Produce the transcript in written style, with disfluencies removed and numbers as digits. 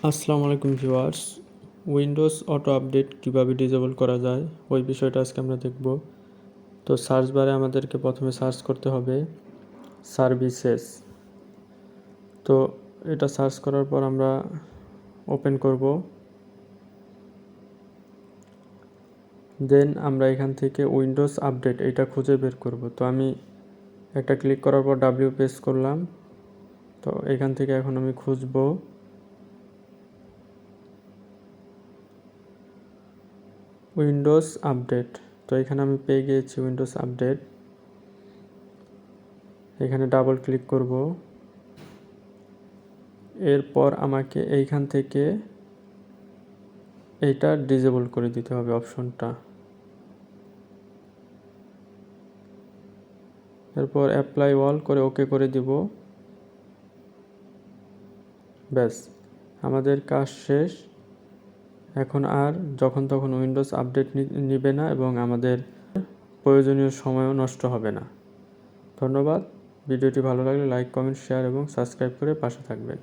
আসসালামু আলাইকুম viewers. Windows auto update কীভাবে ডিসেবল করা যায় ওই বিষয়টা আজকে আমরা দেখব। তো সার্চ বারে আমাদেরকে প্রথমে সার্চ করতে হবে সার্ভিসেস। তো এটা সার্চ করার পর আমরা ওপেন করব। দেন আমরা এখান থেকে উইন্ডোজ আপডেট এটা খুঁজে বের করব। তো আমি একটা ক্লিক করার পর ডাব্লিউ প্রেস করলাম। তো এখান থেকে এখন আমি খুঁজব উইন্ডোজ আপডেট। তো এখানে আমি পেয়ে গিয়েছি উইন্ডোজ আপডেট। এখানে ডাবল ক্লিক করব। এরপর আমাকে এইখান থেকে এইটা ডিসেবল করে দিতে হবে অপশনটা। এরপর অ্যাপ্লাই অল করে ওকে করে দিব। ব্যাস, আমাদের কাজ শেষ। এখন আর যখন তখন উইন্ডোজ আপডেট নিবে না এবং আমাদের প্রয়োজনীয় সময়ও নষ্ট হবে না। ধন্যবাদ। ভিডিওটি ভালো লাগলে লাইক, কমেন্ট, শেয়ার এবং সাবস্ক্রাইব করে পাশে থাকবেন।